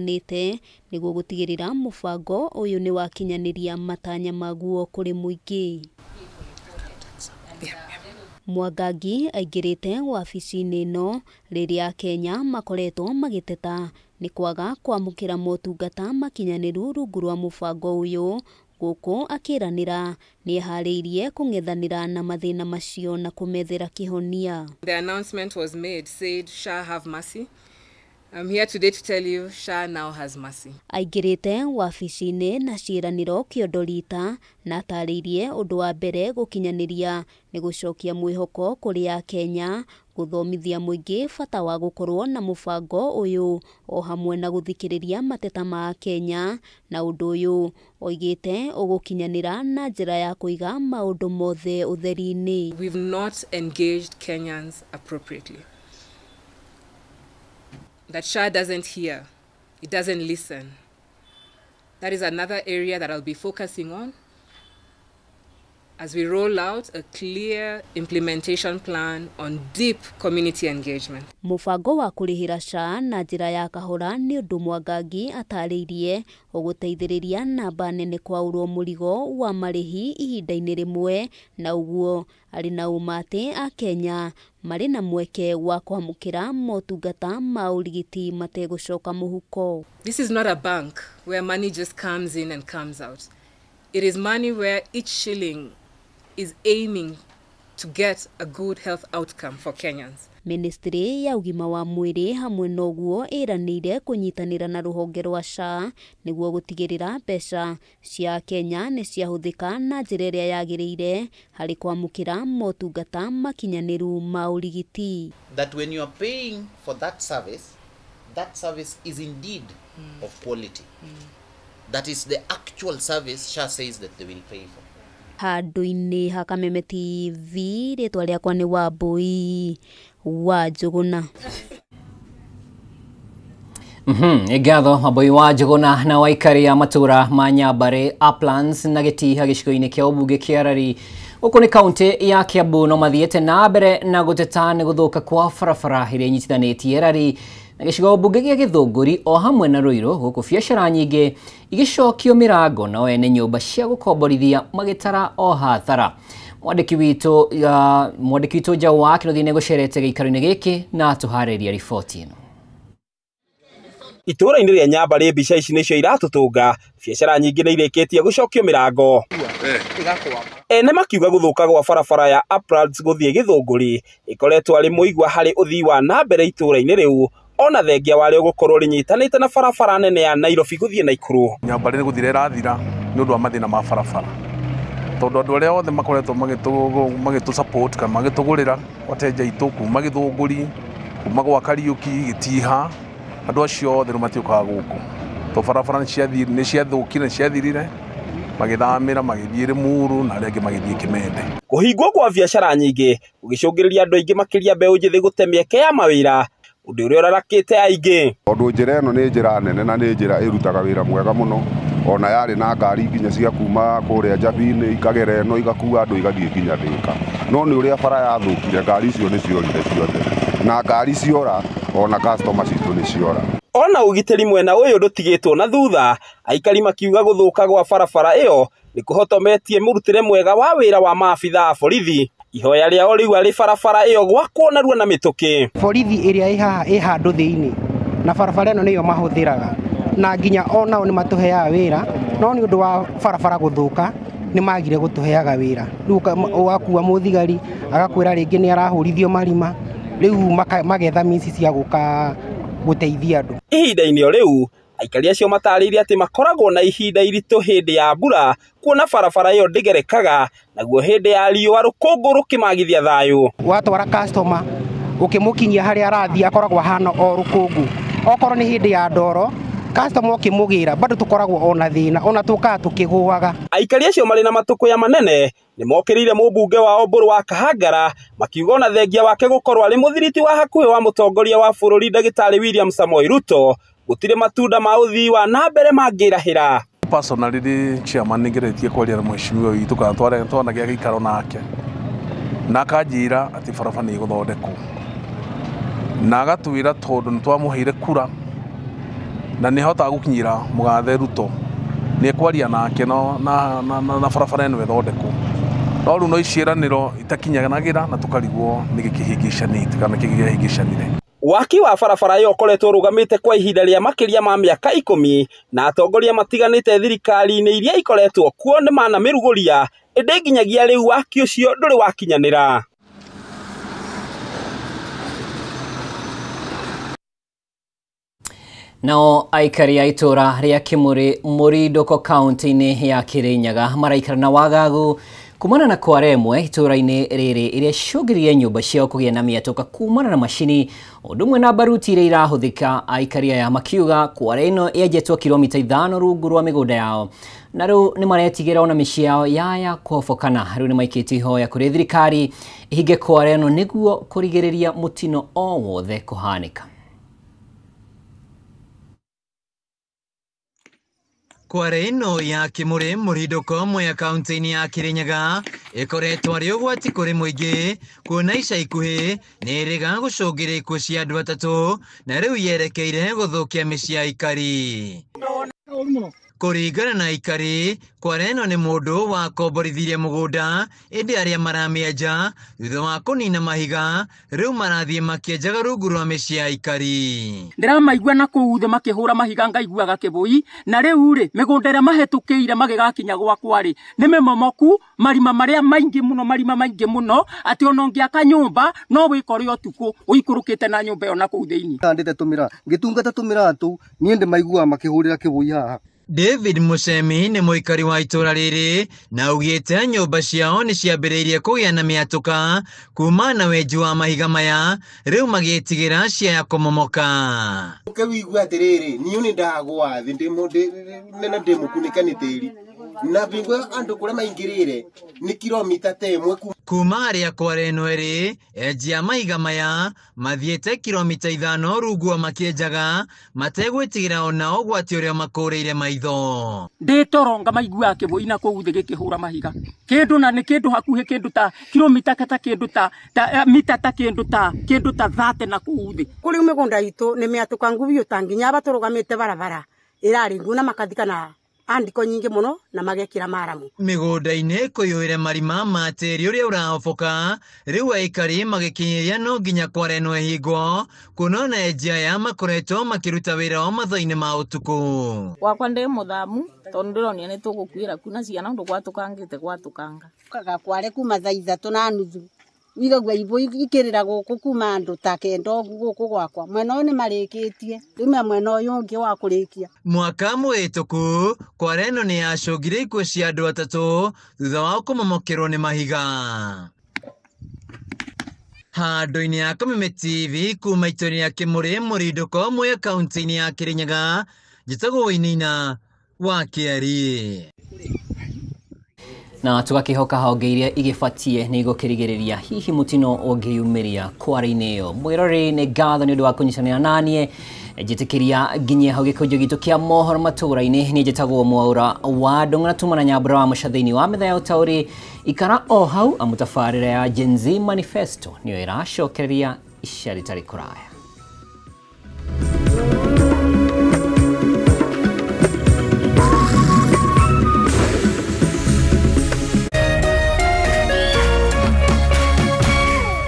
matiganite niguo gutigirira mubango uyu ni wakinyaniria matanya maguo kuri muingi. Mwangangi aingirite wabici-ini ino riria Kenya makoretwo magiteta ni kwaga kwamukira motungata makinyaniru rungu rwa mubango uyu, guku akiranira ni hariirie kung'ethanira na mathina macio na kumethera kihonia. The announcement was made, said SHA have mercy. I'm here today to tell you SHA now has mercy. Aingirite wabici-ini na ciiraniro Kiondorita na atariirie undu wa mbere gukinyaniria ni gucokia mwihoko kuri ya Kenya, guthomithia muingi bata wa gukorwo na mubango uyu o hamwe na guthikiriria mateta ma Kenya, na undu uyu oigite ugukinyanira na njira ya kuiga maundu mothe utheri-ini. We've not engaged Kenyans appropriately. That SHA doesn't hear, it doesn't listen. That is another area that I'll be focusing on as we roll out a clear implementation plan on deep community engagement. Mubango wa kurihira SHA na njira ya kahora ni undu Mwangangi atariirie uguteithiriria namba nene kwa urwo murigo wa marihi ihinda-ini rimwe, na uguo ari na umati a Kenya mari na mweke wa kwamukira motungata ma urigiti mategucoka muhuko. This is not a bank where money just comes in and comes out. It is money where each shilling is aiming to get a good health outcome for Kenyans. Ministry ya ugima wa mwiri hamwe noguo iranire kunyitanira na ruhonge rwa SHA niguo gutigirira mbeca cia Kenya ni ciahuthika na njira iria yagiriire hari kwamukira motungata makinyaniru ma urigiti. That when you are paying for that service is indeed of quality. That is the actual service SHA says that they will pay for. Handu-ini ha Kameme TV, ritwa riakwa ni Wambui wa Njuguna. Igatho Wambui wa Njuguna na waikari ya matura ma Nyabare Uplands na Gitiha gicigo-ini kia ubunge kia Rari uku ni kaunti ya Kiambu no mathiete na mbere na guteta ni guthuka kwa barabara iria inyitithanitie Rari na gicigo bunge gia Githunguri o hamwe na Ruiru, guku biacara nyingi igicokio mirango na ene nyumba cia gukomborithia magitara o hathara. Mwandiki witu Jawa Kinothine gucerete giikaro-ini giki na tuhariria riboti ino. Itura-ini ria Nyabare mbica ici nicio iratutunga, biacara nyingi ni irikitie gucokio mirango. Ene makiuga guthuka gwa barabara ya Uplands guthie Githunguri ikoretwo ari muigwa hari uthii wa na mbere itura-ini riu, ona thengia wari gukorwo rinyitanite na barabara nene ya Nairobi guthie Naikuru. Nyabare ni guthire rathira ni undu wa mathina ma barabara, tondu andu aria othe makoretwo magitu support kana magitugurira wateja itu kuma Githunguri kuma gwa Kariuki Gitiha, andu acio othe matiukaga guku to barabara ni ciathukire ciathirire magithamira magithie Limuru na aria magithie Kimende. Kuhingwo kwa biacara nyingi gugicungiriria andu aingi makiria mbeu njithi gute mieke ya mawira, undu uria urarakite aingi. Tondu njira ino ni njira nene na ni njira irutaga wira mwega muno, ona yari na ngari nginya cia kuma kuria Njabini ikagera ino igakua andu igathie nginya Thika, no ni uria bara yathukire ngari icio ni ciorire ciothe na ngari ciora ona customer citu ni ciora. Ona ugitiri mwena uyu ndutigitwo na thutha, aikari makiuga guthuka gwa barabara iyo ni kuhotometie murutire mwega wa wira wa maabitha a borithi. Ihoya riao riu ari barabara iyo gwakwo narua na mituki. Borithi iria ihandu thiini na barabara ino niyo mahuthiraga na nginya onao ni matuheaga wira, no ni undu wa barabara guthuka ni magire gutuheaga wira. Riu wakua muthigari agakwira ringi ni arahurithio marima, riu magetha misi cia guka guteithia andu. Ihinda-ini riu aikari acio mataririe ati makoragwo na ihinda iritu hindi ya mbura, kuona barabara iyo ndigerekaga, naguo hindi ya riua rukungu rukimagithia thayu. Watwara customer ukimukinyia haria arathia akoragwo hana o rukungu, okorwo ni hindi ya ndoro customer ukimugira bado tukoragwo ona thina, ona tukaa tukiguaga. Aikari acio mari na matuku ya manene ni mokirire mubunge wa Oburu wa Kahangara makiuga na thengia wake gukorwo ari muthiriti wa hakuhi wa mutongoria wa bururi Ndagitari William Samoei Ruto gutire matunda ma uthii wa na mbere mangirahira. Personally chairman ningeretie kwaria na mheshimiwa witu kana twana gia gikaro nake na akanjira ati barabara ni guthondekwo na agatwira tondu nitwamuheire kura na nĩ hotaga gũkinyĩra mũgathe Ruto nĩ kwaria nake na barabara ĩno ĩthondekwo no rĩu no iciĩranĩro itakinyanagĩra na tũkarigwo nĩ gĩkĩhĩngĩcanĩte kana kĩhĩngĩcanire. Waki wa barabara ĩyo ũkoretwo ũrũgamĩte kwa ihinda rĩa makĩria ma mĩaka 10 na atongoria matiganĩte thirikari-inĩ iria ikoretwo kuo nĩ manamĩrugũria ĩndĩ nginyagia rĩu waki ũcio ndũrĩ wakinyanĩra. Nao aikari a itura ria Kimuri Murindoko kaunti-inĩ ya Kirinyaga maraikara na wagagu kumana na kware imwe itura-inĩ rĩrĩ iria cũngĩrĩirie nyũmba ciao kũgĩa na mĩatũka kumana na macini ũndũ ũmwe na baruti iria irahũthĩka. Aikari aya makiuga kware ĩno yenjetwo kilomita 5 rungu rwa mĩgũnda yao na rĩu nĩ maretigĩra ona mĩciĩ yao yaya kũbokana. Rĩu nĩ maikĩtie ihoya kũrĩ thirikari ihinge kware ĩno nĩguo kũrigĩrĩria mũtino o wothe kũhanĩka. Kware ĩno ya Kimuri Murindoko mwe kaunti-inĩ ya Kirinyaga ĩkoretwo arĩ ũgwati kũrĩ mũingĩ kuona ica ikuhĩ nĩ ĩrĩga gũcũngĩrĩria ikuũ cia andũ atatũ na rĩu yerekeire gũthũkia mĩciĩ ya aikari. Kũringana na aikari, kware ĩno nĩ mũndũ wakomborithirie mũgũnda ĩndĩ arĩa maramĩenja thutha wa kũnina mahiga rĩu marathiĩ makĩenjaga rungu rwa mĩciĩ ya aikari. Ndĩramaigua na kũu thĩ makĩhũra mahiga ngaiguaga kĩbũi na rĩu rĩ mĩgũnda ĩrĩa mahĩtũkĩire magĩgakinya gwakwa rĩ nĩ mĩmomoku, marima marĩa maingĩ mũno atĩ ona ũngĩaka nyũmba no wĩkore ũtukũ ũikũrũkĩte na nyũmba ĩyo na kũu thĩinĩ. Ndĩte tũmĩra ngĩtungata tũmĩra tũu niĩ ndĩmaiguaga makĩhũrĩra kĩbũi haha. David Musemi nĩ mũikari wa itũra rĩrĩ na augĩte nyũmba ciao nĩ ciambĩrĩirie kũgĩa na mĩatũka kuma na wenji wa mahiga maya rĩu magĩtigĩra ciaya kũmomoka. Ũkĩwigua atĩrĩrĩ niĩ nĩ ndagwa thĩ ndĩmũkunĩka nĩ tĩri na bingo andũ kũrĩa maingĩrĩire nĩ kilomita 1 kuma harĩa kware ĩno ĩrĩ enji a mahiga maya mathiĩte kilomita 5 rungu wa makĩenjaga mategwĩtigĩra ona ũgwati ũrĩa makũrĩire maitho. Ndĩtoronga maiguaga kĩbũi na kũu thĩ gĩkĩhũra mahiga kĩndũ na nĩ kĩndũ hakuhĩ kĩndũ ta kilomita ta kĩndũ ta mita ta kĩndũ ta 30 na kũu thĩ. Kũrĩ mĩgũnda itũ nĩ mĩatũka nguvi ũtanginya batũrũgamĩte barabara ĩraringwo na makathikana andiko nyingĩ mũno na magekĩra maramu. Mĩgũnda-inĩ kũiyũire marima ma tĩri ũrĩa ũrahoboka rĩu aikari magĩkinyĩria no nginya kware ĩno ĩhingwo kuona ona enji aya makoretwo makĩruta wĩra o mathaa-inĩ ma ũtukũ. Wakwa ndĩ mũthamu tondũ ndĩronia nĩ tũgũkuĩra kuna ciana ũndũ gwatũkangĩte gwatũkanga. Kaga kware kuma thaa 3:30 wigagua ibo ikĩrĩra gũkũ kuma andũ ta 9 gũkũ gwakwa mwena ũyũ nĩ marĩkĩtie rĩu mwena ũyũ ũngĩ wa kũrĩkia. Mwaka mũhĩtũku kware ĩno nĩ yacũngire ikuũ cia andũ atatũ thutha wa kũmomokerwo nĩ mahiga. Handũ-inĩ ya Kameme TV kuma itũra ya Kimuri Murindoko mwe kaunti-inĩ ya Kirinyaga njĩtagwo Wainaina wa Kĩarĩ. Na tũgakĩhoka honge iria igĩbatie nĩ igũkĩrigĩrĩria hihi mũtino ũngĩyumĩria kware-inĩ ĩyo. Mwĩroreri nĩ ngatho nĩ ũndũ wa kũnyitanĩra naniĩ njĩtĩkĩria nginyia hau gĩkũnjo gitũ kĩa mohoro matũra-inĩ. Nĩ njĩtagwo Mwaura wa Ndũng'ũ na tuma na Nyambura wa Mũca thĩinĩ wa metha ya ũtaũri. Ikara o hau amũtabarĩra ya Gen Z Manifesto nĩyo ĩracokereria ica rĩtarĩ kũraya.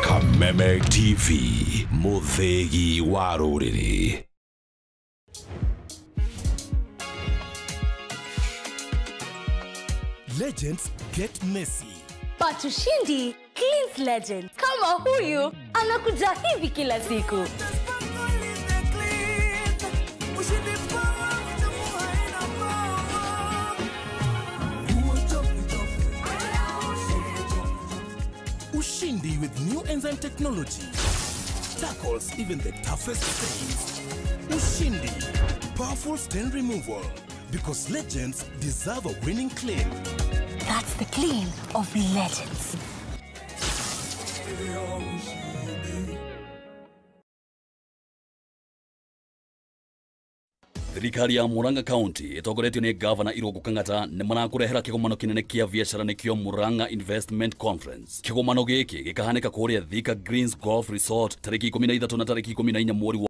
Kameme TV, mũthegi wa rũrĩrĩ. Legends get messy, but ushindi cleans legend. Kama huyu anakuja hivi kila siku. Ushindi with new enzyme technology tackles even the toughest stains. Ushindi, powerful stain removal, because legends deserve a winning clean. That's the clean of legends. Thirikari ya Murang'a County ĩtongoretio nĩ Governor Irũngũ Kang'ata nĩ marakũrehera kĩgomano kĩnene kĩa biacara nĩkĩo Murang'a Investment Conference. Kĩgomano gĩkĩ gĩkahanĩka kũrĩa Thika Greens Golf Resort tarĩki 13 na tarĩki 14 mweri